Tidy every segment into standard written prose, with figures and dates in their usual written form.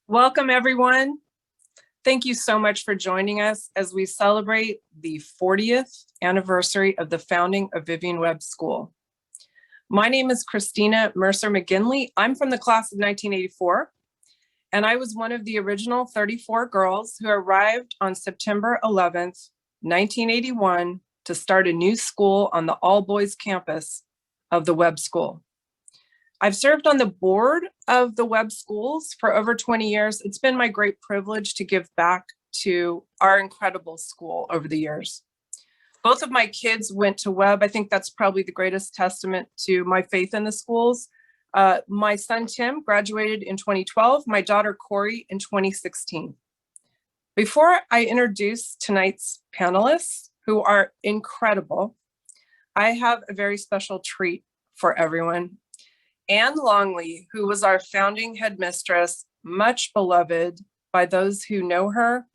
Welcome, everyone. Thank you so much for joining us as we celebrate the 40th anniversary of the founding of Vivian Webb School. My name is Christina Mercer McGinley. I'm from the class of 1984, and I was one of the original 34 girls who arrived on September 11th, 1981 to start a new school on the all-boys campus of the Webb School. I've served on the board of the Webb Schools for over 20 years. It's been my great privilege to give back to our incredible school over the years. Both of my kids went to Webb. I think that's probably the greatest testament to my faith in the schools. My son, Tim, graduated in 2012, my daughter, Corey, in 2016. Before I introduce tonight's panelists, who are incredible, I have a very special treat for everyone. Anne Longley, who was our founding headmistress, much beloved by those who know her,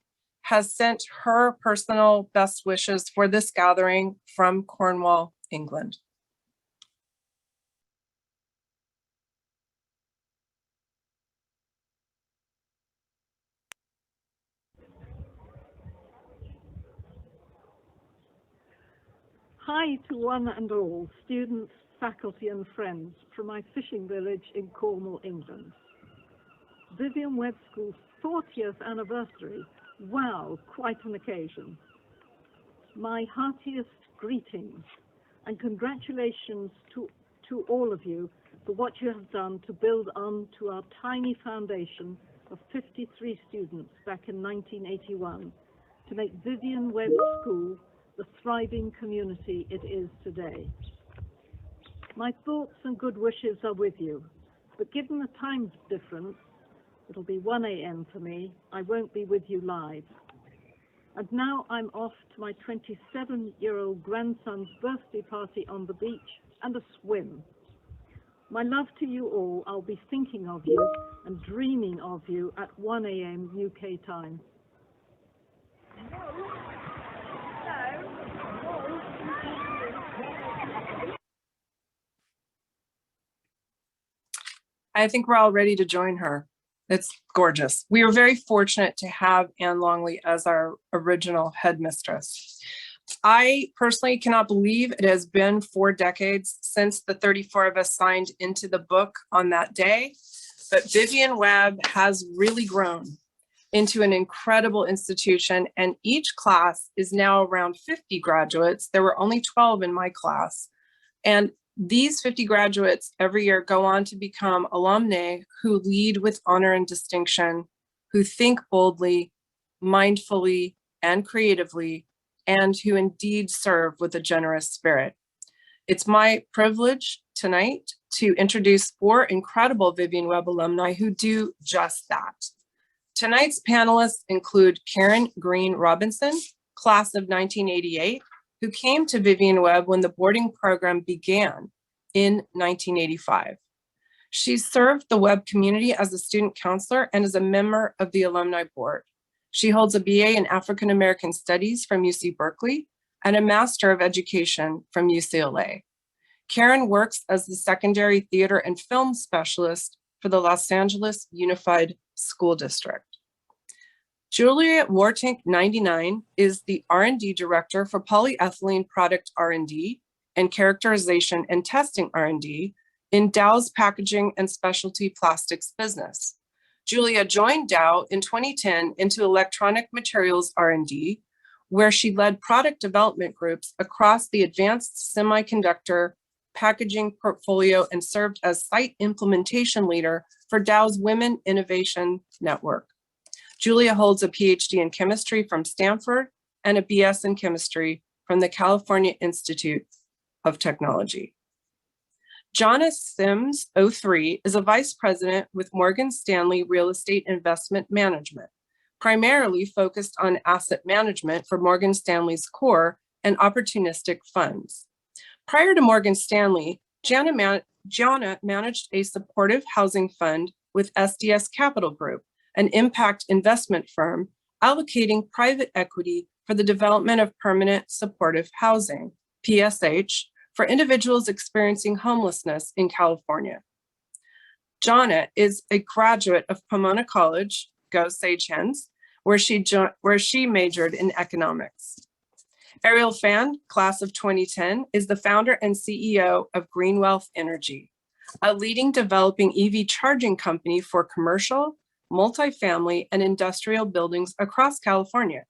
has sent her personal best wishes for this gathering from Cornwall, England. Hi to one and all, students, faculty and friends from my fishing village in Cornwall, England. Vivian Webb School's 40th anniversary. Wow, quite an occasion. My heartiest greetings and congratulations to all of you for what you have done to build on to our tiny foundation of 53 students back in 1981 to make Vivian Webb School the thriving community it is today. My thoughts and good wishes are with you, but given the time difference, it'll be 1 a.m. for me, I won't be with you live. And now I'm off to my 27-year-old grandson's birthday party on the beach and a swim. My love to you all. I'll be thinking of you and dreaming of you at 1 a.m. UK time. I think we're all ready to join her. It's gorgeous. We are very fortunate to have Anne Longley as our original headmistress. I personally cannot believe it has been 4 decades since the 34 of us signed into the book on that day, but Vivian Webb has really grown into an incredible institution, and each class is now around 50 graduates. There were only 12 in my class, and these 50 graduates every year go on to become alumni who lead with honor and distinction, who think boldly, mindfully, and creatively, and who indeed serve with a generous spirit. It's my privilege tonight to introduce 4 incredible Vivian Webb alumni who do just that. Tonight's panelists include Karen Greene Robinson, class of 1988, who came to Vivian Webb when the boarding program began in 1985. She served the Webb community as a student counselor and is a member of the alumni board. She holds a BA in African American Studies from UC Berkeley and a Master of Education from UCLA. Karen works as the secondary theater and film specialist for the Los Angeles Unified School District. Salas Woertink, 99, is the R&D director for polyethylene product R&D and characterization and testing R&D in Dow's packaging and specialty plastics business. Julia joined Dow in 2010 into electronic materials R&D, where she led product development groups across the advanced semiconductor packaging portfolio and served as site implementation leader for Dow's Women Innovation Network. Julia holds a PhD in chemistry from Stanford and a BS in chemistry from the California Institute of Technology. Jana Sims, 03, is a vice president with Morgan Stanley Real Estate Investment Management, primarily focused on asset management for Morgan Stanley's core and opportunistic funds. Prior to Morgan Stanley, Jana managed a supportive housing fund with SDS Capital Group, an impact investment firm allocating private equity for the development of permanent supportive housing, PSH, for individuals experiencing homelessness in California. Jana is a graduate of Pomona College, go Sage Hens, where she majored in economics. Ariel Fan, class of 2010, is the founder and CEO of Greenwealth Energy, a leading developing EV charging company for commercial, multifamily, and industrial buildings across California.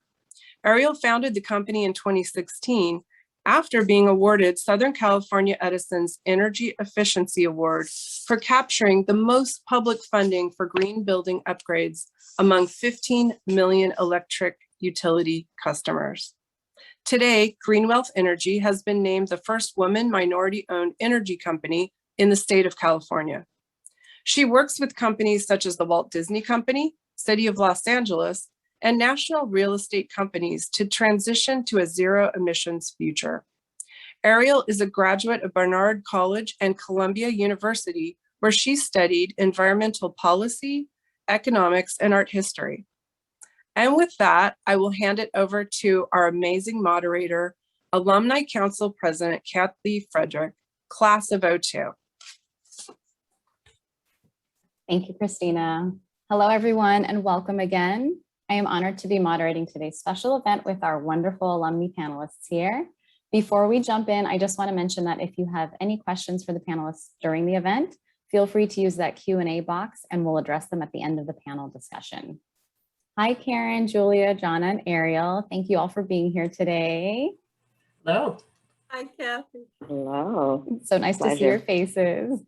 Ariel founded the company in 2016 after being awarded Southern California Edison's Energy Efficiency Award for capturing the most public funding for green building upgrades among 15 million electric utility customers. Today, Greenwealth Energy has been named the first woman minority-owned energy company in the state of California. She works with companies such as the Walt Disney Company, City of Los Angeles, and national real estate companies to transition to a zero emissions future. Ariel is a graduate of Barnard College and Columbia University, where she studied environmental policy, economics, and art history. And with that, I will hand it over to our amazing moderator, Alumni Council President Kathy Fredrich, class of '02. Thank you, Christina. Hello, everyone, and welcome again. I am honored to be moderating today's special event with our wonderful alumni panelists here. Before we jump in, I just want to mention that if you have any questions for the panelists during the event, feel free to use that Q&A box and we'll address them at the end of the panel discussion. Hi, Karen, Julia, Jana, and Ariel. Thank you all for being here today. Hello. Hi, Kathy. Hello. So nice to see your faces.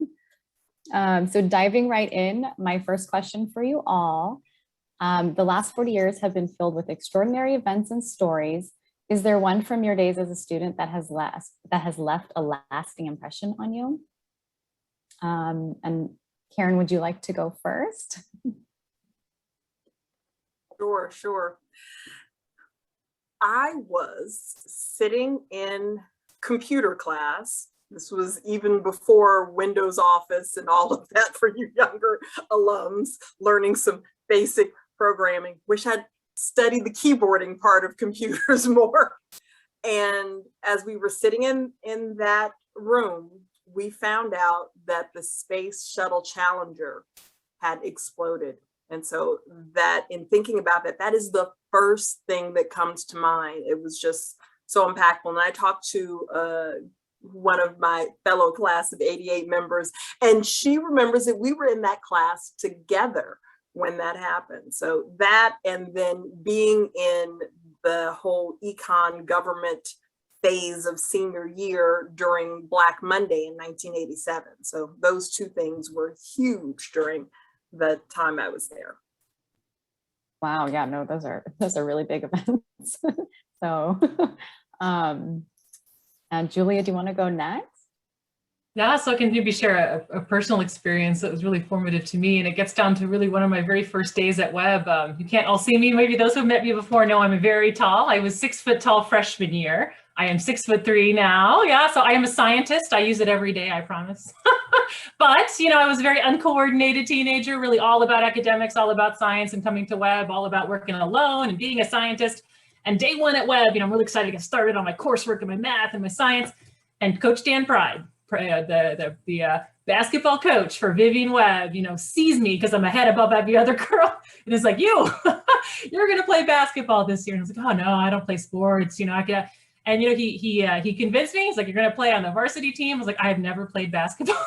So diving right in, my first question for you all. The last 40 years have been filled with extraordinary events and stories. Is there one from your days as a student that has left a lasting impression on you? And Karen, would you like to go first? Sure. I was sitting in computer class. This was even before Windows Office and all of that for you younger alums, learning some basic programming. Wish I'd studied the keyboarding part of computers more. And as we were sitting in that room, we found out that the Space Shuttle Challenger had exploded. And so that, in thinking about that, that is the first thing that comes to mind. It was just so impactful. And I talked to one of my fellow class of '88 members, and she remembers that we were in that class together when that happened. So that, and then being in the whole econ government phase of senior year during Black Monday in 1987. So those two things were huge during the time I was there. Wow, yeah, no, those are really big events. So, and Julia, do you want to go next? Yeah, so I can maybe share a personal experience that was really formative to me, and it gets down to really one of my very first days at Webb. You can't all see me. Maybe those who have met me before know I'm very tall. I was 6 foot tall freshman year. I am 6'3" now. Yeah, so I am a scientist. I use it every day, I promise. But, you know, I was a very uncoordinated teenager, really all about academics, all about science, and coming to Webb, all about working alone and being a scientist. And day one at Webb, you know, I'm really excited to get started on my coursework and my math and my science. And Coach Dan Pride, the basketball coach for Vivian Webb, you know, sees me because I'm a head above every other girl, and is like, you're gonna play basketball this year. And I was like, oh no, I don't play sports, you know. And you know, he convinced me. He's like, you're gonna play on the varsity team. I was like, I have never played basketball.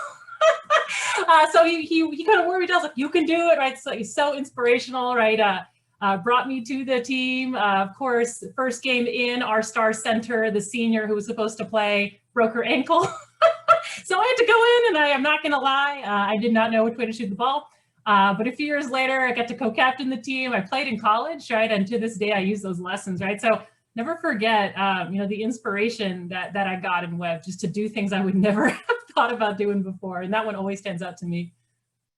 So he kind of worried me. I was like, you can do it, right? So he's so inspirational, right? Brought me to the team. Of course, first game in, our star center, the senior who was supposed to play, broke her ankle. So I had to go in, and I am not going to lie, I did not know which way to shoot the ball. But a few years later, I got to co-captain the team. I played in college, right? And to this day, I use those lessons, right? So never forget, you know, the inspiration that I got in Webb, just to do things I would never have thought about doing before. And that one always stands out to me.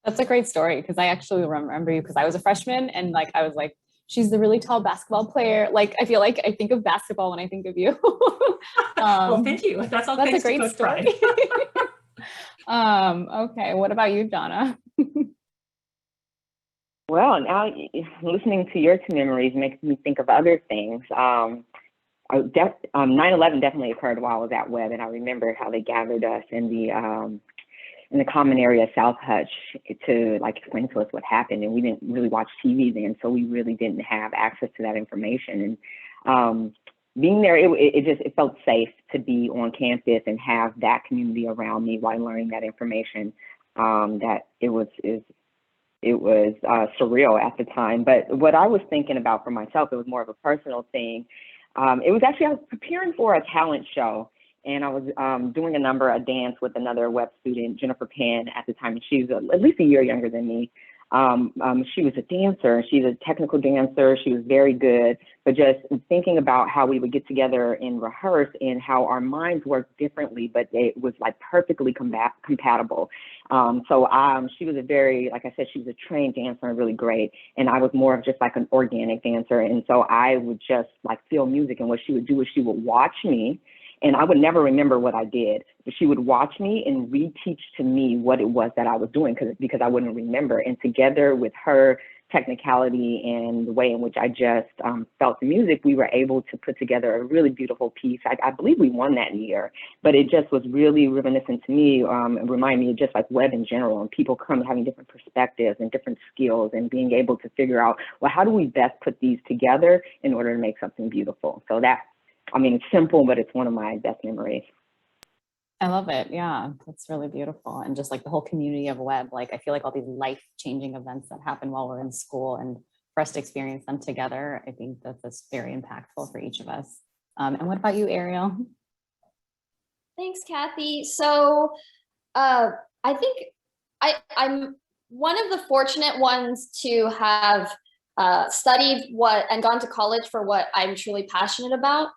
That's a great story, because I actually remember you because I was a freshman, and like I was like, she's the really tall basketball player. Like, I feel like I think of basketball when I think of you. Well, thank you. That's all. That's thanks a great to Coach story. Pride. Okay, what about you, Jana? Well, now listening to your two memories makes me think of other things. 9/11 definitely occurred while I was at Webb, and I remember how they gathered us in the in the common area of South Hutch to like explain to us what happened. And we didn't really watch TV then, so we really didn't have access to that information. And being there, it felt safe to be on campus and have that community around me while learning that information. That it was surreal at the time. But what I was thinking about for myself, it was more of a personal thing. It was actually, I was preparing for a talent show, and I was doing a dance with another Webb student, Jennifer Pan, at the time. She was at least a year younger than me. She was a dancer. She's a technical dancer. She was very good. But just thinking about how we would get together and rehearse and how our minds worked differently, but it was like perfectly compatible. She was a very, like I said, she was a trained dancer and really great. And I was more of just like an organic dancer. And so I would just like feel music. And what she would do is she would watch me. And I would never remember what I did, but she would watch me and reteach to me what it was that I was doing because I wouldn't remember. And together with her technicality and the way in which I just felt the music, we were able to put together a really beautiful piece. I believe we won that year, but it just was really reminiscent to me, and remind me of just like Webb in general, and people having different perspectives and different skills and being able to figure out, well, how do we best put these together in order to make something beautiful? So it's simple, but it's one of my best memories. I love it. Yeah, that's really beautiful. And just like the whole community of Webb, like I feel like all these life-changing events that happen while we're in school, and for us to experience them together, I think that that's very impactful for each of us. And what about you, Ariel? Thanks, Kathy. So I think I'm one of the fortunate ones to have studied and gone to college for what I'm truly passionate about.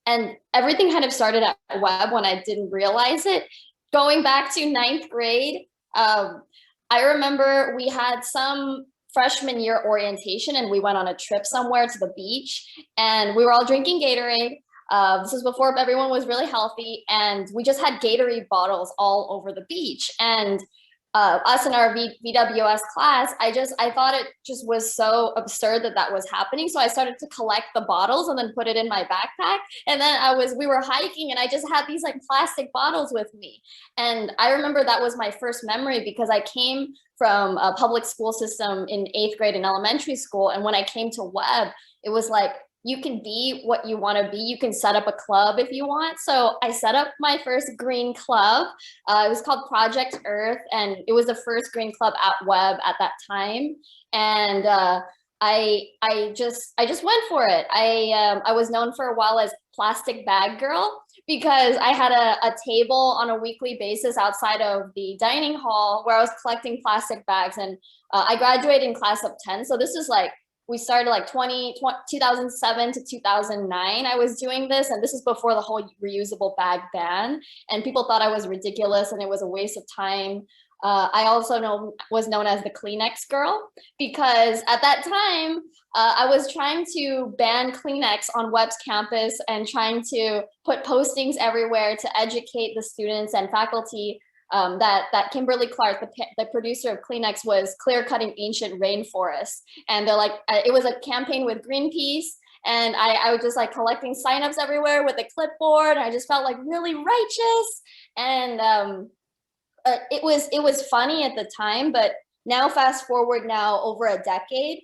And everything kind of started at Webb when I didn't realize it. Going back to ninth grade, I remember we had some freshman year orientation and we went on a trip somewhere to the beach and we were all drinking Gatorade. This was before everyone was really healthy, and we just had Gatorade bottles all over the beach. And us in our VWS class, I thought it just was so absurd that was happening. So I started to collect the bottles and then put it in my backpack. And then we were hiking and I just had these like plastic bottles with me. And I remember that was my first memory because I came from a public school system in 8th grade in elementary school. And when I came to Webb, it was like, you can be what you want to be. You can set up a club if you want. So I set up my first green club. It was called Project Earth, and it was the first green club at Webb at that time. And I just went for it. I was known for a while as Plastic Bag Girl because I had a table on a weekly basis outside of the dining hall where I was collecting plastic bags. And I graduated in class of 10. So this is like, we started like 2007 to 2009. I was doing this, and this is before the whole reusable bag ban. And people thought I was ridiculous and it was a waste of time. I also was known as the Kleenex girl because at that time, I was trying to ban Kleenex on Webb's campus and trying to put postings everywhere to educate the students and faculty that Kimberly Clark, the producer of Kleenex, was clear-cutting ancient rainforests. And they're like, it was a campaign with Greenpeace. And I was just like collecting signups everywhere with a clipboard. I just felt like really righteous. And it was funny at the time, but now fast forward now over a decade,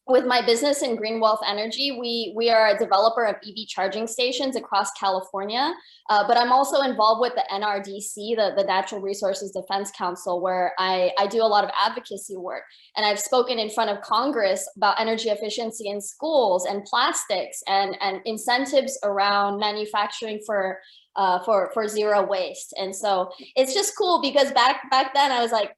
with my business in Green Wealth Energy, we are a developer of EV charging stations across California, but I'm also involved with the NRDC, the Natural Resources Defense Council, where I do a lot of advocacy work. And I've spoken in front of Congress about energy efficiency in schools and plastics and incentives around manufacturing for zero waste. And so it's just cool because back then I was like,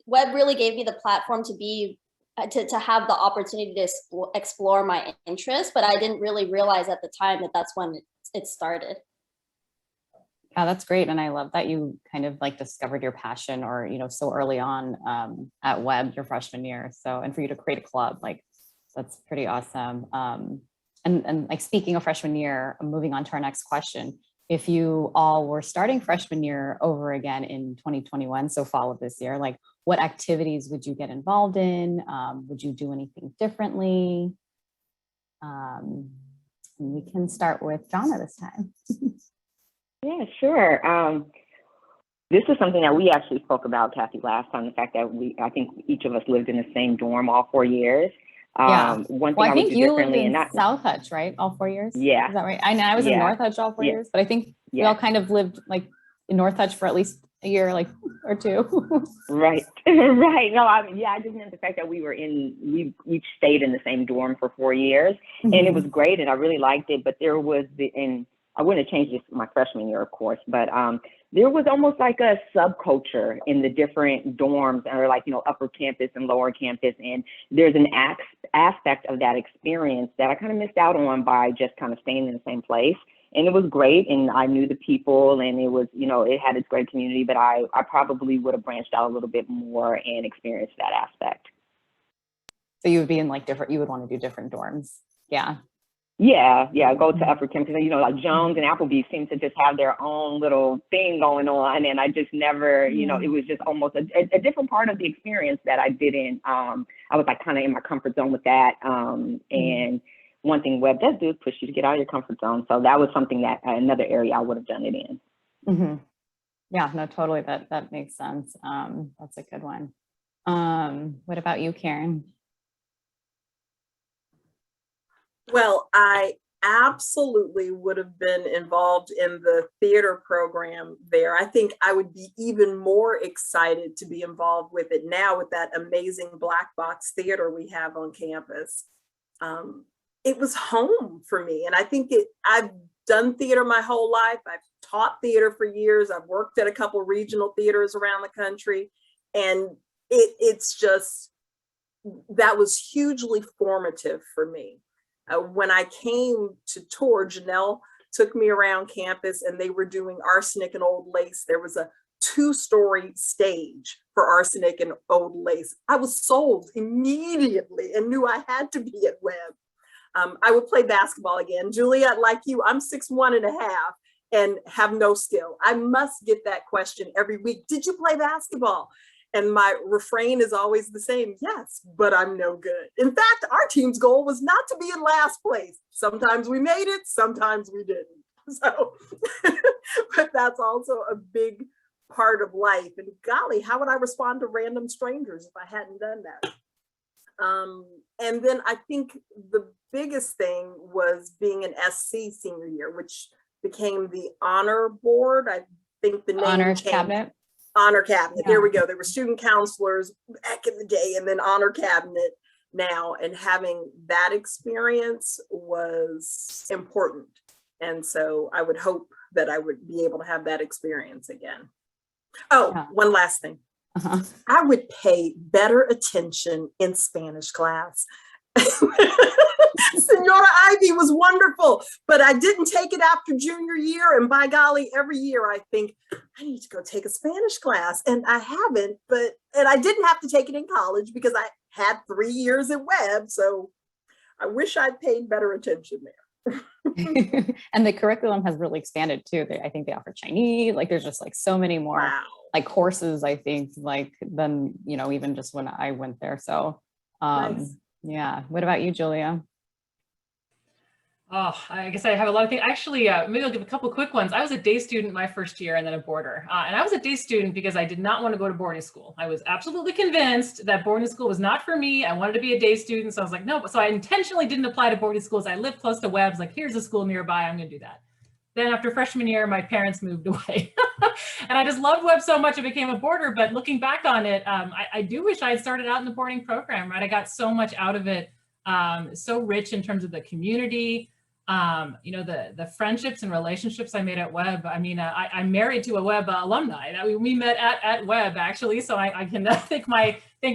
Webb really gave me the platform to have the opportunity to explore my interests, but I didn't really realize at the time that that's when it started. Yeah, that's great. And I love that you kind of like discovered your passion or, so early on at Webb your freshman year. So, and for you to create a club, like that's pretty awesome. And like speaking of freshman year, moving on to our next question. If you all were starting freshman year over again in 2021, so fall of this year, like what activities would you get involved in? Would you do anything differently? We can start with Jana this time. Yeah, sure. This is something that we actually spoke about, Kathy, last time, the fact that I think each of us lived in the same dorm all 4 years. Yeah. One thing Well, I I would think do you lived differently, in and not, South Hutch, right? All 4 years? Yeah. Is that right? I know I was in Yeah. North Hutch all 4 Yeah. years, but I think we Yeah. all kind of lived like in North Hutch for at least a year, like, or two. Right. Right. No, I just meant the fact that we each stayed in the same dorm for 4 years, and it was great, and I really liked it. But there was and I wouldn't have changed this my freshman year, of course, but there was almost like a subculture in the different dorms, or like, upper campus and lower campus, and there's an aspect of that experience that I kind of missed out on by just kind of staying in the same place. And it was great, and I knew the people, and it was, it had its great community, but I probably would have branched out a little bit more and experienced that aspect. So you would be in like you would want to do different dorms. Yeah. Yeah, go to upper campus, like Jones and Applebee's seem to just have their own little thing going on, and I just never, it was just almost a different part of the experience that I didn't, I was like kind of in my comfort zone with that, and one thing Webb does do is push you to get out of your comfort zone, so that was something that another area I would have done it in. Yeah, no, totally, that makes sense. That's a good one. What about you, Karen? Well, I absolutely would have been involved in the theater program there. I think I would be even more excited to be involved with it now with that amazing black box theater we have on campus. It was home for me. And I think I've done theater my whole life. I've taught theater for years. I've worked at a couple of regional theaters around the country. And it's just, that was hugely formative for me. When I came to tour, Janelle took me around campus and they were doing Arsenic and Old Lace. There was a 2-story stage for Arsenic and Old Lace. I was sold immediately and knew I had to be at Webb. I would play basketball again. Juliet, like you, I'm 6'1.5" and have no skill. I must get that question every week. Did you play basketball? And my refrain is always the same. Yes, but I'm no good. In fact, our team's goal was not to be in last place. Sometimes we made it, sometimes we didn't. So, but that's also a big part of life. And golly, how would I respond to random strangers if I hadn't done that? And then I think the biggest thing was being an SC senior year, which became the honor board. I think the name Honor changed. Cabinet. Honor Cabinet. Yeah. There we go. There were student counselors back in the day, and then Honor Cabinet now. And having that experience was important. And so I would hope that I would be able to have that experience again. Oh, yeah. One last thing. I would pay better attention in Spanish class. Senora Ivy was wonderful, but I didn't take it after junior year. And by golly, every year I think I need to go take a Spanish class, and I haven't. And I didn't have to take it in college because I had 3 years at Webb. So I wish I'd paid better attention there. And the curriculum has really expanded too. I think they offer Chinese. Like there's just like so many more like courses. I think like than even just when I went there. So nice. Yeah. What about you, Julia? Oh, I guess I have a lot of things. Actually, maybe I'll give a couple quick ones. I was a day student my first year and then a boarder. And I was a day student because I did not want to go to boarding school. I was absolutely convinced that boarding school was not for me. I wanted to be a day student. So I was like, no. So I intentionally didn't apply to boarding schools. I lived close to Webb's, like, here's a school nearby. I'm going to do that. Then after freshman year, my parents moved away. And I just loved Webb so much, I became a boarder. But looking back on it, I do wish I had started out in the boarding program, right? I got so much out of it. So rich in terms of the community. The friendships and relationships I made at Webb. I mean, I'm married to a Webb alumni that we met at Webb actually, so I can thank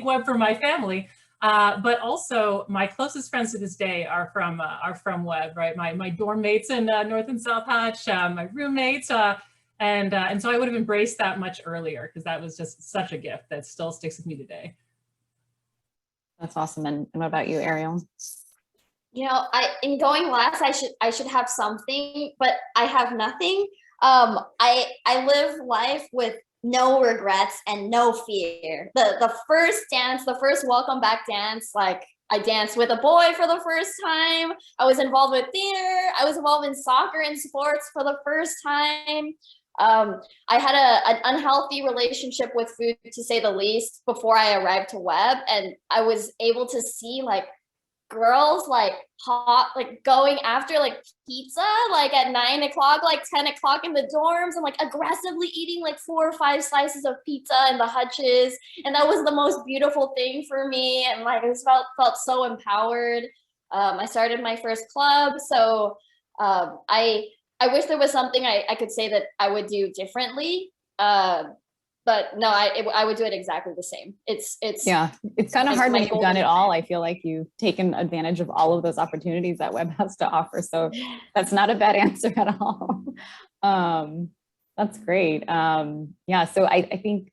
Webb for my family. But also my closest friends to this day are from Webb, right? My dorm mates in North and South Hutch, my roommates, and so I would have embraced that much earlier because that was just such a gift that still sticks with me today. That's awesome. And what about you, Ariel? In going last, I should have something, but I have nothing. I live life with no regrets and no fear. The first dance, the first welcome back dance, like I danced with a boy for the first time. I was involved with theater. I was involved in soccer and sports for the first time. I had an unhealthy relationship with food, to say the least, before I arrived to Webb, and I was able to see like girls like going after like pizza like at 9 o'clock, like 10 o'clock in the dorms, and like aggressively eating like 4 or 5 slices of pizza in the hutches, and that was the most beautiful thing for me, and like I just felt so empowered. I started my first club, so I wish there was something I could say that I would do differently, but no, I would do it exactly the same. It's Yeah, it's kind of hard when you've done it golden all. I feel like you've taken advantage of all of those opportunities that Webb has to offer. So that's not a bad answer at all. That's great. Yeah, so I think,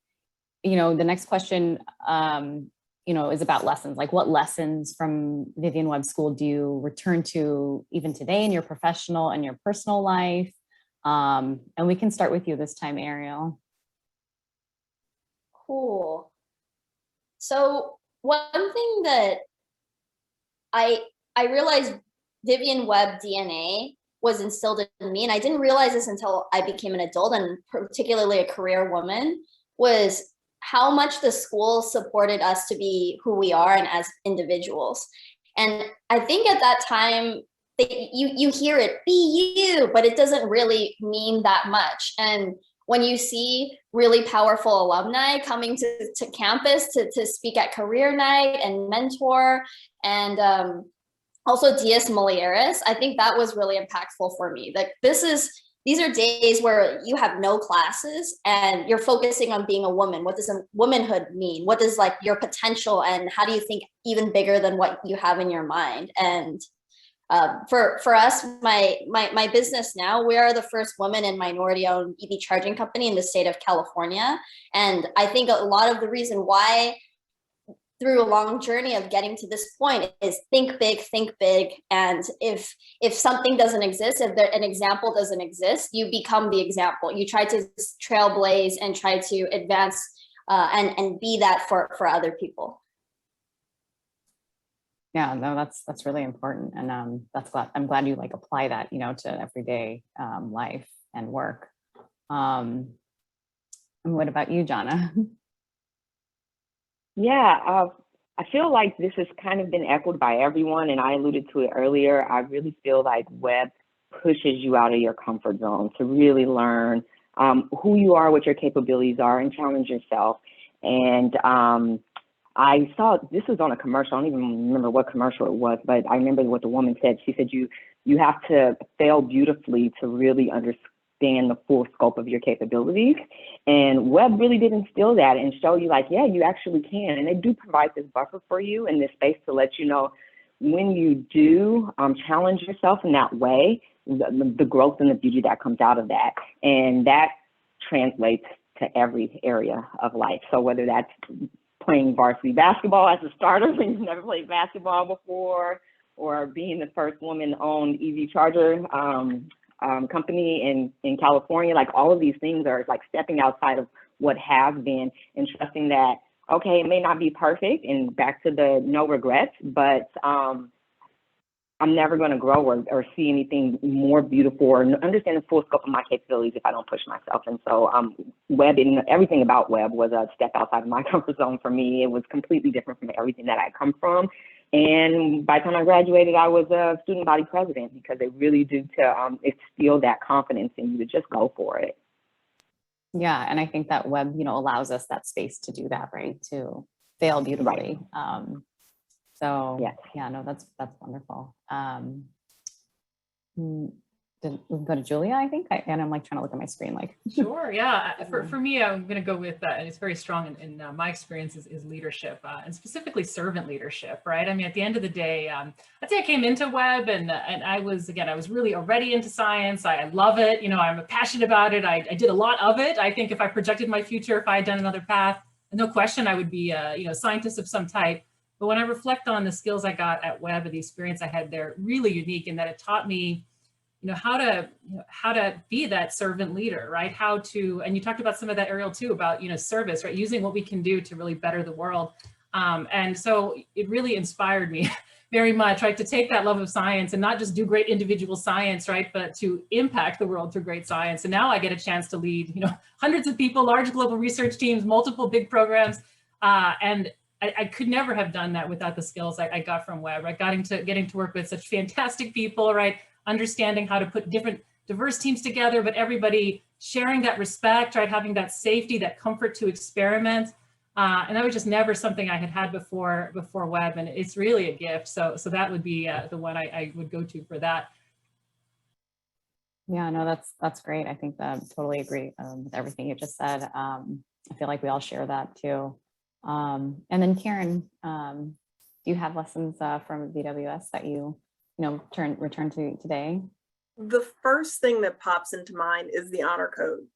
you know, the next question, you know, is about lessons. Like, what lessons from Vivian Webb School do you return to even today in your professional and your personal life? And we can start with you this time, Ariel. Cool. So one thing that I realized Vivian Webb DNA was instilled in me, and I didn't realize this until I became an adult and particularly a career woman, was how much the school supported us to be who we are and as individuals. And I think at that time, you hear it, be you, but it doesn't really mean that much. And when you see really powerful alumni coming to campus to speak at career night and mentor, and also Dias Mulieres, I think that was really impactful for me. Like these are days where you have no classes and you're focusing on being a woman. What does a womanhood mean? What is like your potential, and how do you think even bigger than what you have in your mind? And for us, my business now, we are the first women and minority-owned EV charging company in the state of California. And I think a lot of the reason why, through a long journey of getting to this point, is think big. And if something doesn't exist, if an example doesn't exist, you become the example. You try to trailblaze and try to advance and be that for other people. Yeah, no, that's really important. And I'm glad you like apply that, you know, to everyday life and work. And what about you, Jana? Yeah, I feel like this has kind of been echoed by everyone, and I alluded to it earlier. I really feel like Webb pushes you out of your comfort zone to really learn who you are, what your capabilities are, and challenge yourself. And I saw, this was on a commercial, I don't even remember what commercial it was, but I remember what the woman said. She said, you have to fail beautifully to really understand the full scope of your capabilities. And Webb really did instill that and show you like, yeah, you actually can. And they do provide this buffer for you and this space to let you know when you do challenge yourself in that way, the growth and the beauty that comes out of that. And that translates to every area of life. So whether that's playing varsity basketball as a starter when you've never played basketball before, or being the first woman-owned EV charger company in California, like all of these things are like stepping outside of what has been and trusting that, okay, it may not be perfect, and back to the no regrets, but I'm never going to grow or see anything more beautiful or understand the full scope of my capabilities if I don't push myself. And so Webb, and everything about Webb was a step outside of my comfort zone for me. It was completely different from everything that I come from. And by the time I graduated, I was a student body president, because they really do to instill that confidence in you to just go for it. Yeah, and I think that Webb, you know, allows us that space to do that, right? To fail beautifully. Right. So yeah, no, that's wonderful. We go to Julia, I think, and I'm like trying to look at my screen. Like, sure, yeah. For me, I'm going to go with and it's very strong in my experience is leadership, and specifically servant leadership, right? I mean, at the end of the day, I'd say I came into Webb and I was really already into science. I love it. You know, I'm passionate about it. I did a lot of it. I think if I projected my future, if I had done another path, no question, I would be a scientist of some type. But when I reflect on the skills I got at Webb and the experience I had there, really unique in that it taught me, how to be that servant leader, right? How to, and you talked about some of that, Ariel, too, about, service, right? Using what we can do to really better the world. And so it really inspired me very much, right? To take that love of science and not just do great individual science, right? But to impact the world through great science. And now I get a chance to lead, hundreds of people, large global research teams, multiple big programs. And I could never have done that without the skills I got from Webb, right? Getting to work with such fantastic people, right? Understanding how to put different diverse teams together, but everybody sharing that respect, right? Having that safety, that comfort to experiment. And that was just never something I had before Webb, and it's really a gift. So that would be the one I would go to for that. Yeah, no, that's great. I think that totally agree with everything you just said. I feel like we all share that too. And then Karen, do you have lessons from VWS that you return to today? The first thing that pops into mind is the honor code,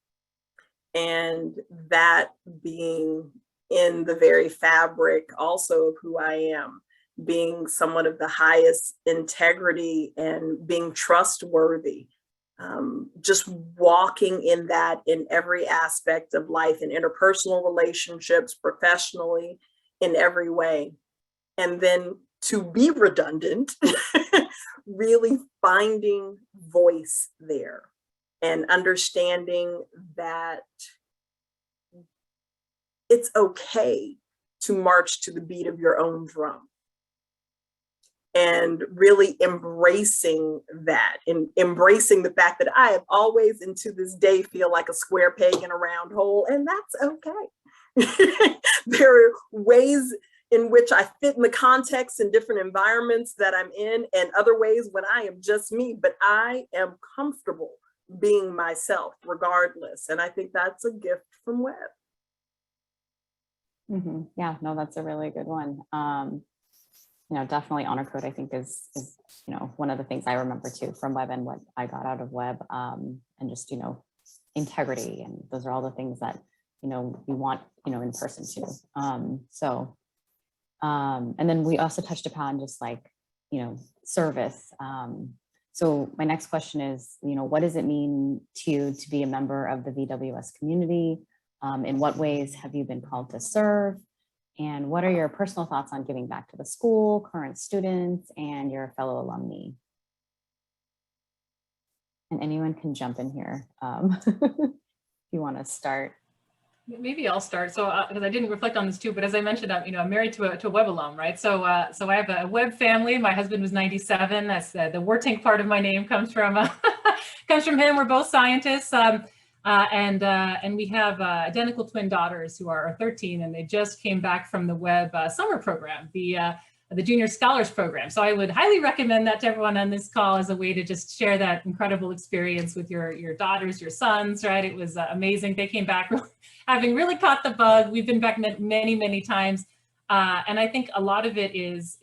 and that being in the very fabric also of who I am, being someone of the highest integrity and being trustworthy, just walking in that in every aspect of life, in interpersonal relationships, professionally, in every way. And then to be redundant, really finding voice there and understanding that it's okay to march to the beat of your own drum, and really embracing that, and embracing the fact that I have always and to this day feel like a square peg in a round hole, and that's okay. There are ways in which I fit in the context and different environments that I'm in, and other ways when I am just me, but I am comfortable being myself regardless. And I think that's a gift from Webb. Yeah, no, that's a really good one. Definitely honor code, I think is one of the things I remember too from Webb and what I got out of Webb, and just, integrity. And those are all the things that, we want, in person too. And then we also touched upon just like, service. So my next question is, what does it mean to you to be a member of the VWS community? In what ways have you been called to serve? And what are your personal thoughts on giving back to the school, current students, and your fellow alumni? And anyone can jump in here if you want to start. Maybe I'll start. So, because I didn't reflect on this too, but as I mentioned, I'm married to a Webb alum, right? So I have a Webb family. My husband was 97. That's the Woertink part of my name comes from him. We're both scientists. And we have identical twin daughters who are 13, and they just came back from the Webb summer program, the Junior Scholars Program. So I would highly recommend that to everyone on this call as a way to just share that incredible experience with your daughters, your sons, right? It was amazing. They came back having really caught the bug. We've been back many, many times. And I think a lot of it is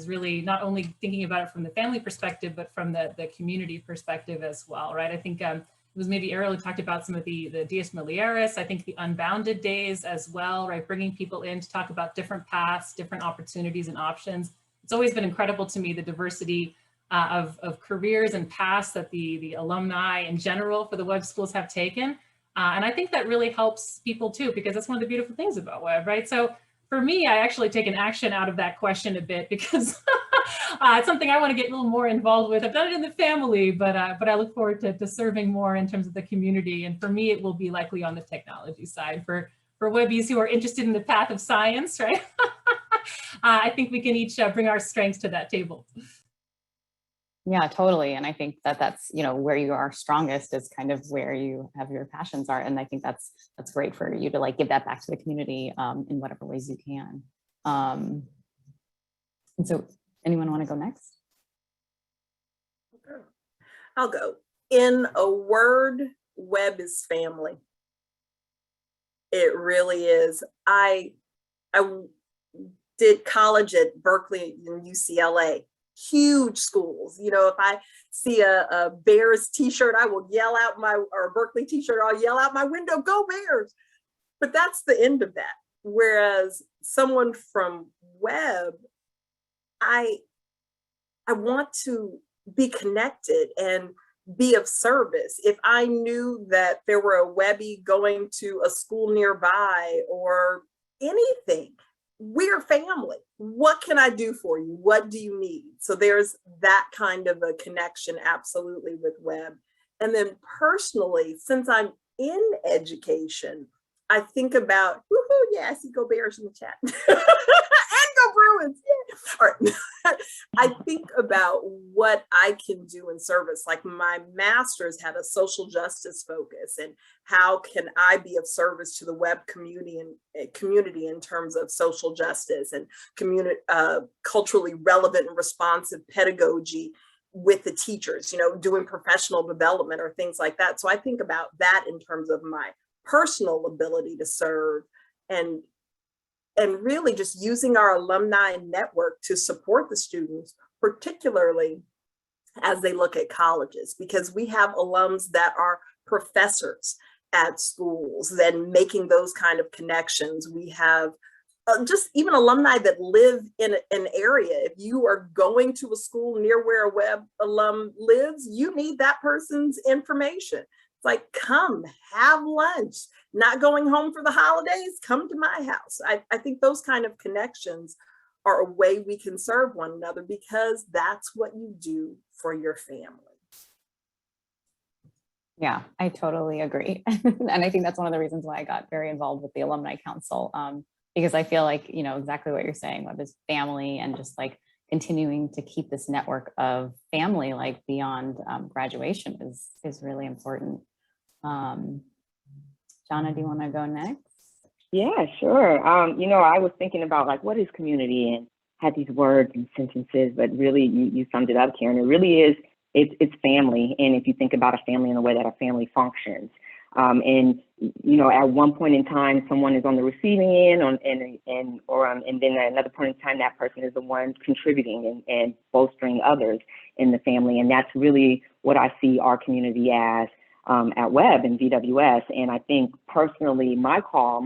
really not only thinking about it from the family perspective, but from the community perspective as well, right? I think it was maybe Ariel who talked about some of the Dies Mulieris, I think the Unbounded days as well, right? Bringing people in to talk about different paths, different opportunities and options. It's always been incredible to me, the diversity of careers and paths that the alumni in general for the Webb schools have taken. And I think that really helps people too, because that's one of the beautiful things about Webb, right? So for me, I actually take an action out of that question a bit, because it's something I want to get a little more involved with. I've done it in the family, but I look forward to serving more in terms of the community. And for me, it will be likely on the technology side. For Webbies who are interested in the path of science, right? I think we can each bring our strengths to that table. Yeah, totally. And I think that's, where you are strongest is kind of where you have your passions are. And I think that's great for you to give that back to the community in whatever ways you can. And so anyone want to go next? I'll go. In a word, Webb is family. It really is. I did college at Berkeley and UCLA. Huge schools. If I see a Bears t-shirt, I will yell out or a Berkeley t-shirt, I'll yell out my window, "Go Bears!" But that's the end of that. Whereas someone from Webb, I want to be connected and be of service. If I knew that there were a Webbie going to a school nearby or anything, we're family. What can I do for you? What do you need? So there's that kind of a connection absolutely with Webb. And then personally, since I'm in education, I think about, woohoo, yeah, I see Go Bears in the chat. And Go Bruins. Yeah. All right. I think about what I can do in service. Like my master's had a social justice focus, and how can I be of service to the Webb community in terms of social justice and culturally relevant and responsive pedagogy with the teachers, doing professional development or things like that. So I think about that in terms of my personal ability to serve, and really just using our alumni network to support the students, particularly as they look at colleges, because we have alums that are professors at schools, then making those kind of connections. We have just even alumni that live in an area. If you are going to a school near where a Webb alum lives, you need that person's information. It's like, come have lunch, not going home for the holidays, come to my house. I think those kind of connections are a way we can serve one another, because that's what you do for your family. Yeah, I totally agree. And I think that's one of the reasons why I got very involved with the Alumni Council, because I feel like, exactly what you're saying, Webb is family, and just like continuing to keep this network of family, like beyond graduation is really important. Jana, do you want to go next? Yeah, sure. I was thinking about like, what is community, and had these words and sentences, but really you summed it up, Karen. It really is, it's family. And if you think about a family in the way that a family functions, and at one point in time, someone is on the receiving end, and then at another point in time, that person is the one contributing and bolstering others in the family. And that's really what I see our community as at Webb and VWS. And I think personally, my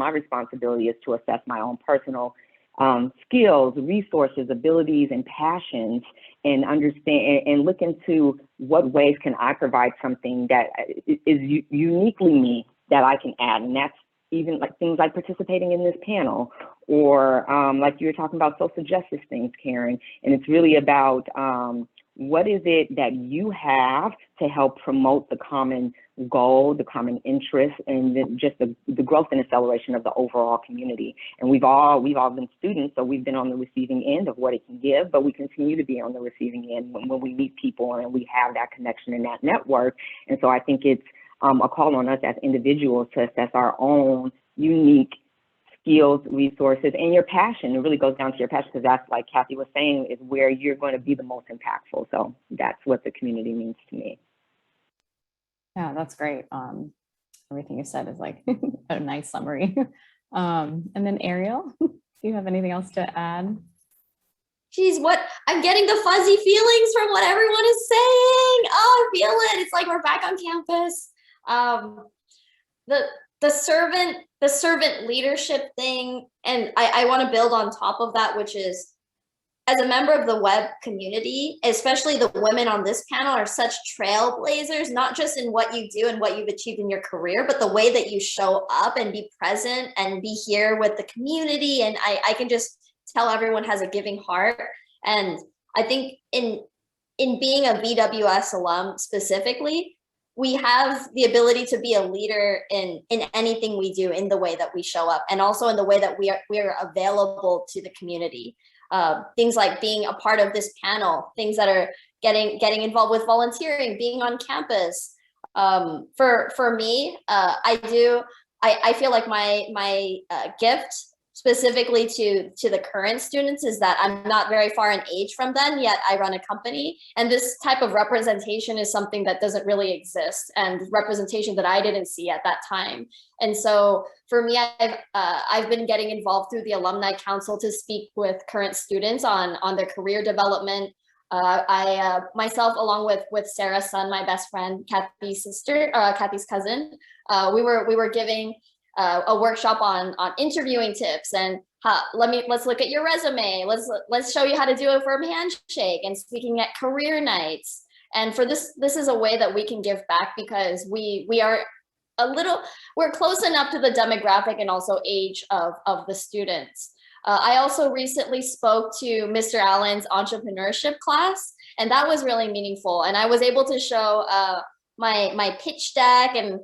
responsibility is to assess my own personal skills, resources, abilities, and passions, and understand and look into what ways can I provide something that is uniquely me that I can add. And that's even like things like participating in this panel, or like you were talking about social justice things, Karen. And it's really about what is it that you have to help promote the common goal, the common interest, and just the growth and acceleration of the overall community. And we've all been students, so we've been on the receiving end of what it can give, but we continue to be on the receiving end when we meet people and we have that connection and that network. And so I think it's a call on us as individuals to assess our own unique skills, resources, and your passion. It really goes down to your passion, because that's, like Kathy was saying, is where you're going to be the most impactful. So that's what the community means to me. Yeah, that's great. Everything you said is like a nice summary. And then Ariel, do you have anything else to add? Geez, what I'm getting the fuzzy feelings from what everyone is saying. Oh, I feel it. It's like we're back on campus. The servant leadership thing, and I want to build on top of that, which is, as a member of the Webb community, especially the women on this panel are such trailblazers, not just in what you do and what you've achieved in your career, but the way that you show up and be present and be here with the community. And I can just tell everyone has a giving heart. And I think in being a VWS alum specifically, we have the ability to be a leader in anything we do, in the way that we show up, and also in the way that we are available to the community. Things like being a part of this panel, things that are getting involved with volunteering, being on campus. For me, I feel like my gift specifically to the current students is that I'm not very far in age from them, yet I run a company. And this type of representation is something that doesn't really exist, and representation that I didn't see at that time. And so for me, I've been getting involved through the Alumni Council to speak with current students on their career development. I myself, along with Sarah's son, my best friend, Kathy's cousin, we were giving a workshop on interviewing tips, and let's look at your resume. Let's show you how to do a firm handshake, and speaking at career nights. And for this is a way that we can give back, because we're close enough to the demographic and also age of the students. I also recently spoke to Mr. Allen's entrepreneurship class, and that was really meaningful. And I was able to show my pitch deck and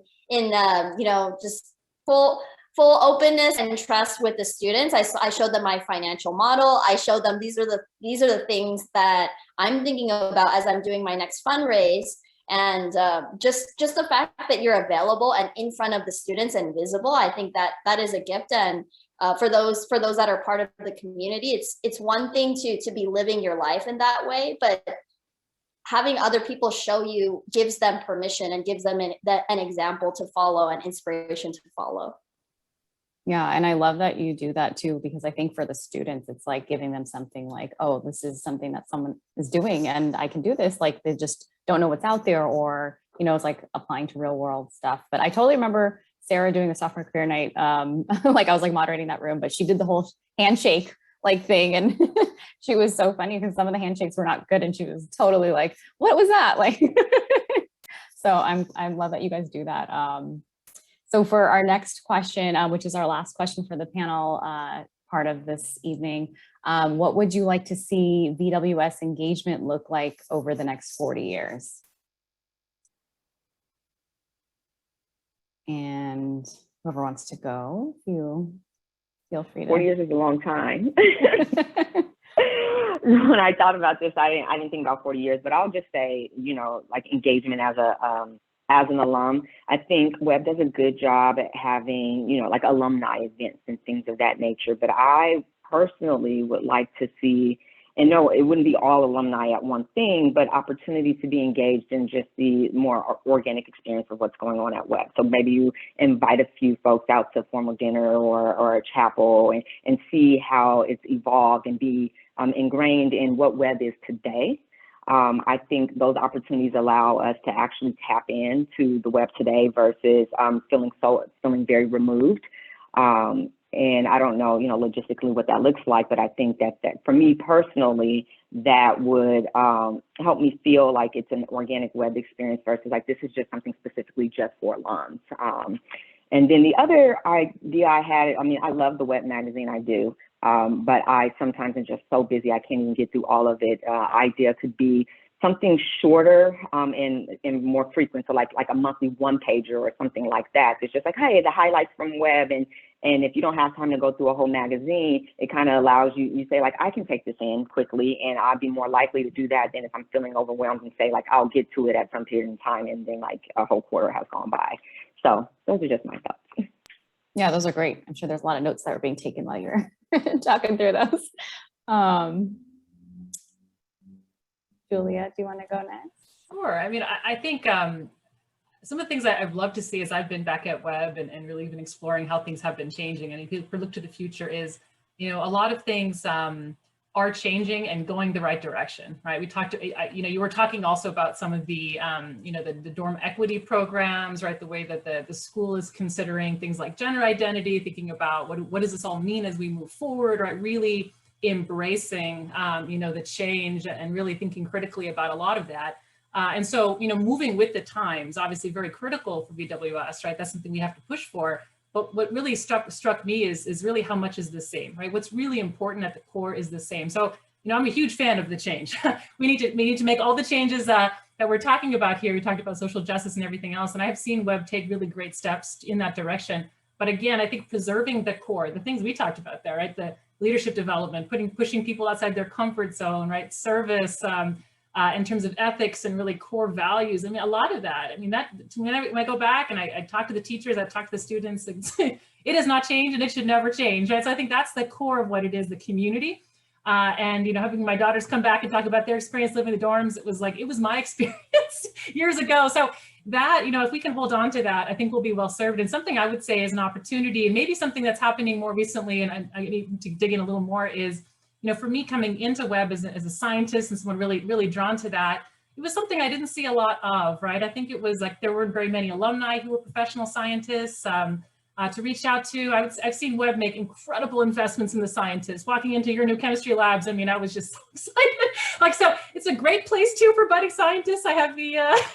just full openness and trust with the students. I showed them my financial model. I showed them these are the things that I'm thinking about as I'm doing my next fundraise. And just the fact that you're available and in front of the students and visible, I think that is a gift. And for those that are part of the community, it's one thing to be living your life in that way, but having other people show you gives them permission and gives them an example to follow and inspiration to follow. Yeah, and I love that you do that too, because I think for the students, it's like giving them something like, oh, this is something that someone is doing and I can do this. Like they just don't know what's out there, or, it's like applying to real world stuff. But I totally remember Sarah doing the sophomore career night. Like I was like moderating that room, but she did the whole handshake like thing. And she was so funny because some of the handshakes were not good. And she was totally like, what was that? Like, so I love that you guys do that. So for our next question, which is our last question for the panel part of this evening, what would you like to see VWS engagement look like over the next 40 years? And whoever wants to go, you feel free to. 40 years is a long time. When I thought about this, I didn't think about 40 years, but I'll just say, like engagement as an alum, I think Webb does a good job at having, like alumni events and things of that nature. But I personally would like to see, and no, it wouldn't be all alumni at one thing, but opportunities to be engaged in just the more organic experience of what's going on at Webb. So maybe you invite a few folks out to a formal dinner or a chapel and see how it's evolved and be ingrained in what Webb is today. I think those opportunities allow us to actually tap into the Webb today versus feeling very removed. And I don't know, logistically what that looks like, but I think that for me personally, that would help me feel like it's an organic Webb experience versus like this is just something specifically just for alums. And then the other idea I had, I love the Webb magazine, I do. But I sometimes am just so busy, I can't even get through all of it. Idea could be something shorter and more frequent. So like a monthly one pager or something like that. It's just like, hey, the highlights from Webb. And if you don't have time to go through a whole magazine, it kind of allows you say like, I can take this in quickly and I'd be more likely to do that than if I'm feeling overwhelmed and say like, I'll get to it at some period in time and then like a whole quarter has gone by. So those are just my thoughts. Yeah, those are great. I'm sure there's a lot of notes that were being taken while you're talking through those. Julia, do you want to go next? Sure. I think some of the things I've loved to see as I've been back at Webb and really been exploring how things have been changing. And if you look to the future is, a lot of things are changing and going the right direction, right? We talked, you were talking also about some of the, the dorm equity programs, right? The way that the school is considering things like gender identity, thinking about what does this all mean as we move forward, right? Really embracing, the change and really thinking critically about a lot of that. And so, moving with the times, obviously very critical for VWS, right? That's something we have to push for. But what really struck me is really how much is the same, right? What's really important at the core is the same. So, I'm a huge fan of the change. we need to make all the changes that we're talking about here. We talked about social justice and everything else, and I have seen Webb take really great steps in that direction. But again, I think preserving the core, the things we talked about there, right? The leadership development, pushing people outside their comfort zone, right? Service, in terms of ethics and really core values. A lot of that, when I go back and I talk to the teachers, I talk to the students, it has not changed and it should never change, right? So I think that's the core of what it is, the community. And, having my daughters come back and talk about their experience living in the dorms, it was my experience years ago. So that, if we can hold on to that, I think we'll be well served. And something I would say is an opportunity, and maybe something that's happening more recently, and I need to dig in a little more is, for me coming into Webb as a scientist and someone really, really drawn to that, it was something I didn't see a lot of, right? I think it was like there weren't very many alumni who were professional scientists to reach out to. I've seen Webb make incredible investments in the scientists. Walking into your new chemistry labs, I was just so excited. So it's a great place too for budding scientists. I have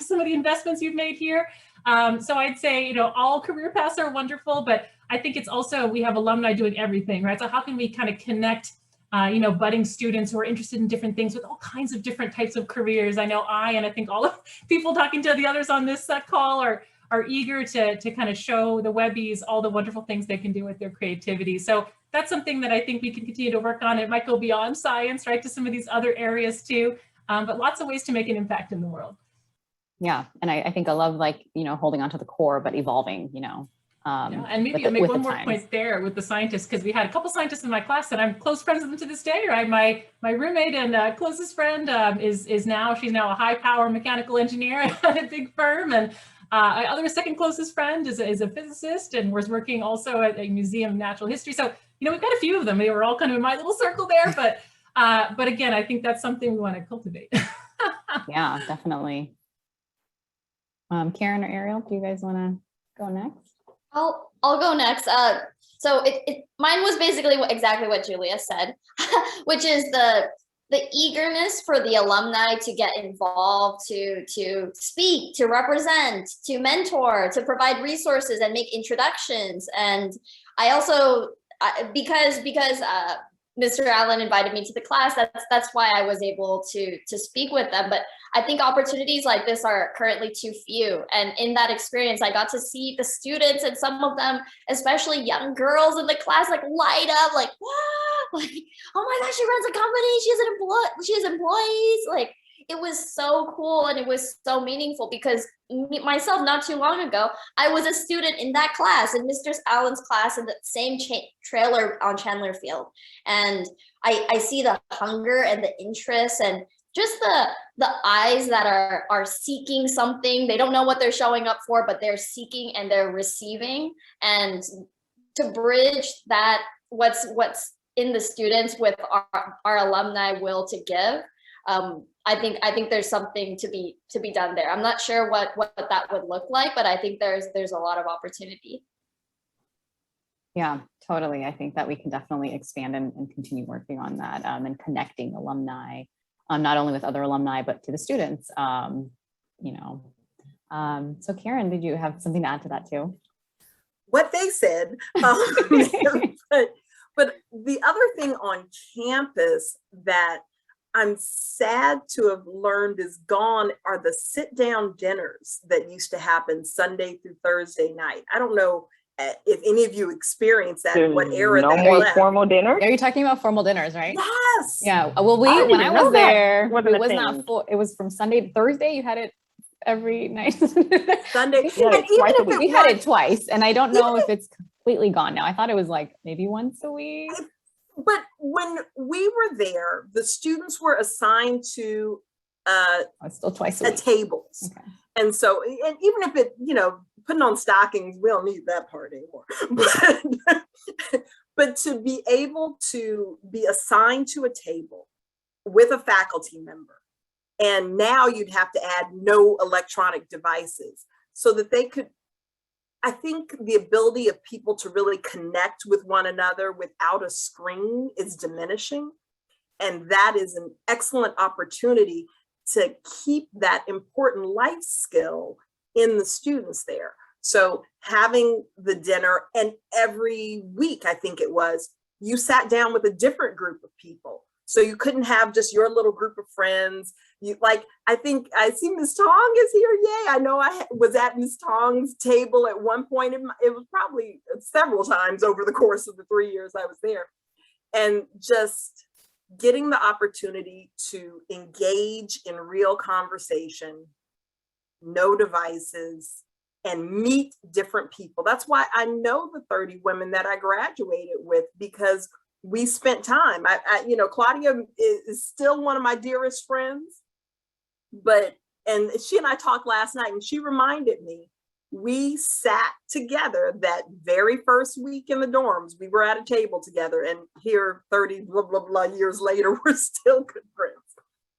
some of the investments you've made here. So I'd say, all career paths are wonderful, but I think it's also, we have alumni doing everything, right? So how can we kind of connect, budding students who are interested in different things with all kinds of different types of careers? I know and I think all of people talking to the others on this call are eager to kind of show the Webbies all the wonderful things they can do with their creativity. So that's something that I think we can continue to work on. It might go beyond science, right, to some of these other areas too, but lots of ways to make an impact in the world. Yeah, and I think I love, like, holding on to the core, but evolving, and maybe I'll make one more point there with the scientists, because we had a couple scientists in my class and I'm close friends with them to this day, right? My roommate and closest friend she's now a high power mechanical engineer at a big firm, and my other second closest friend is a physicist and was working also at a museum of natural history. So, we've got a few of them. They were all kind of in my little circle there, but again, I think that's something we want to cultivate. Yeah, definitely. Karen or Ariel, do you guys want to go next? I'll go next. So mine was basically exactly what Julia said, which is the eagerness for the alumni to get involved, to speak, to represent, to mentor, to provide resources and make introductions. And I also, because Mr. Allen invited me to the class, that's why I was able to speak with them. But I think opportunities like this are currently too few. And in that experience, I got to see the students, and some of them, especially young girls in the class, like light up, like, wow, like, oh my gosh, she runs a company, she has employees. Like, it was so cool, and it was so meaningful, because myself, not too long ago, I was a student in that class, in Mr. Allen's class, in the same trailer on Chandler Field. And I see the hunger and the interest, and just the eyes that are seeking something. They don't know what they're showing up for, but they're seeking and they're receiving. And to bridge that, what's in the students with our alumni will to give, I think there's something to be done there. I'm not sure what that would look like, but I think there's a lot of opportunity. Yeah, totally. I think that we can definitely expand and continue working on that, and connecting alumni, not only with other alumni, but to the students. So Karen, did you have something to add to that too? What they said, but the other thing on campus that I'm sad to have learned is gone are the sit-down dinners that used to happen Sunday through Thursday night. I don't know if any of you experienced that, what era no that more left. formal dinner? Are you talking about formal dinners, right? Yes. Yeah. Well, when I was there, it was not full. It was from Sunday to Thursday. You had it every night. Sunday. We had it twice, and I don't know if it's completely gone now. I thought it was like maybe once a week. But when we were there, the students were assigned to still twice a week. tables. Okay. And so, and even if it, putting on stockings, we don't need that part anymore. But to be able to be assigned to a table with a faculty member, and now you'd have to add no electronic devices so that they could, I think the ability of people to really connect with one another without a screen is diminishing. And that is an excellent opportunity to keep that important life skill in the students there. So having the dinner, and every week, I think it was, you sat down with a different group of people. So you couldn't have just your little group of friends. I think I see Ms. Tong is here. Yay. I know I was at Ms. Tong's table at one point. It was probably several times over the course of the 3 years I was there. And just getting the opportunity to engage in real conversation, no devices, and meet different people. That's why I know the 30 women that I graduated with, because we spent time. Claudia is still one of my dearest friends, and she and I talked last night, and she reminded me, we sat together that very first week in the dorms. We were at a table together, and here 30 blah, blah, blah years later, we're still good friends.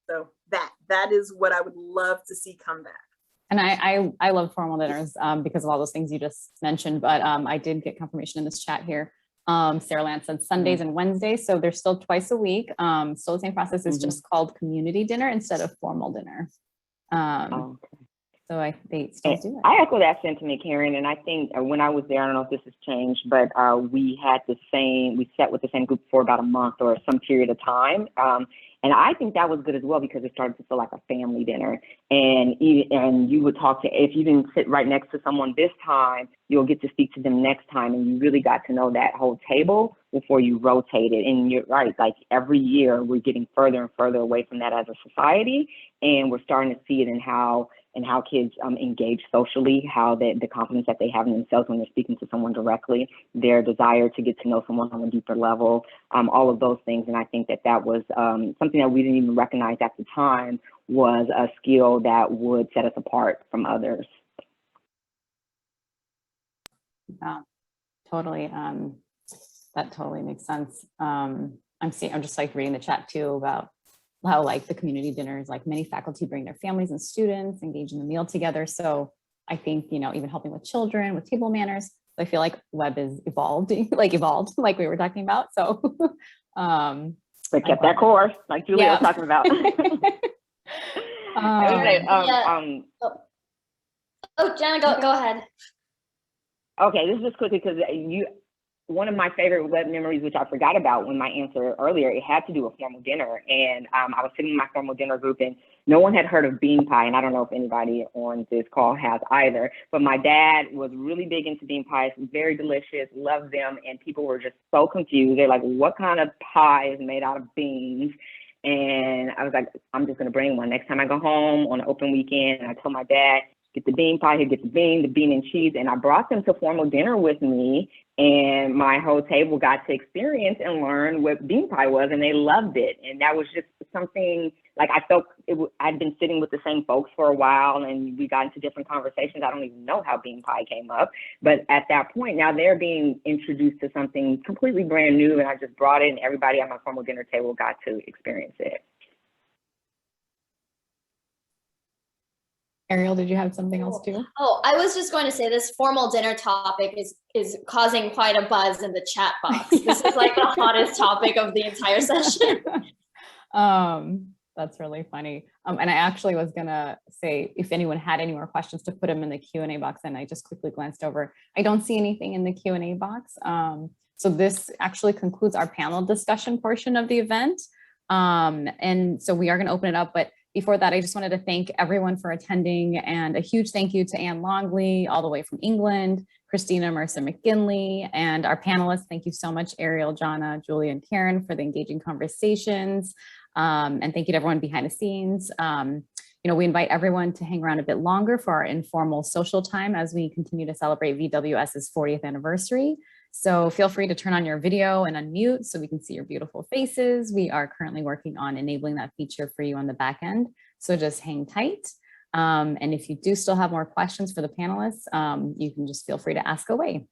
So that is what I would love to see come back. And I love formal dinners because of all those things you just mentioned, but I did get confirmation in this chat here. Sarah Lance said Sundays and Wednesdays, so they're still twice a week. Still the same process, is just called community dinner instead of formal dinner. So they still do it. I echo that sentiment, Karen. And I think when I was there, I don't know if this has changed, but we sat with the same group for about a month or some period of time. And I think that was good as well because it started to feel like a family dinner. And you would talk to, if you didn't sit right next to someone this time, you'll get to speak to them next time. And you really got to know that whole table before you rotated. And you're right, like every year we're getting further and further away from that as a society. And we're starting to see it in how kids engage socially, how the confidence that they have in themselves when they're speaking to someone directly, their desire to get to know someone on a deeper level, all of those things. And I think that was something that we didn't even recognize at the time was a skill that would set us apart from others. Yeah, totally. That totally makes sense. I'm just like reading the chat too about how like the community dinners, like many faculty bring their families and students, engage in the meal together. So I think, even helping with children, with table manners, I feel like Webb is evolved like we were talking about. So they kept that course, like Julia was talking about. Jana, go ahead. Okay, this is just quickly because one of my favorite Webb memories, which I forgot about when my answer earlier, it had to do with formal dinner. And I was sitting in my formal dinner group and no one had heard of bean pie. And I don't know if anybody on this call has either, but my dad was really big into bean pies, very delicious, loved them. And people were just so confused. They're like, what kind of pie is made out of beans? And I was like, I'm just going to bring one next time I go home on an open weekend. And I told my dad, get the bean pie, he'll get the bean and cheese. And I brought them to formal dinner with me. And my whole table got to experience and learn what bean pie was, and they loved it. And that was just something, like I felt I'd been sitting with the same folks for a while, and we got into different conversations. I don't even know how bean pie came up. But at that point, now they're being introduced to something completely brand new, and I just brought it, and everybody at my formal dinner table got to experience it. Ariel, did you have something else too? Oh, I was just going to say this formal dinner topic is causing quite a buzz in the chat box. Yeah. This is like the hottest topic of the entire session. That's really funny. And I actually was gonna say if anyone had any more questions to put them in the Q&A box, and I just quickly glanced over. I don't see anything in the Q&A box. So this actually concludes our panel discussion portion of the event. And so we are gonna open it up, but before that, I just wanted to thank everyone for attending, and a huge thank you to Anne Longley, all the way from England, Christina Mercer McGinley, and our panelists. Thank you so much, Ariel, Jana, Julia, and Karen, for the engaging conversations. And thank you to everyone behind the scenes. We invite everyone to hang around a bit longer for our informal social time as we continue to celebrate VWS's 40th anniversary. So feel free to turn on your video and unmute so we can see your beautiful faces. We are currently working on enabling that feature for you on the back end. So just hang tight. And if you do still have more questions for the panelists, you can just feel free to ask away.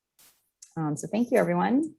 So thank you, everyone.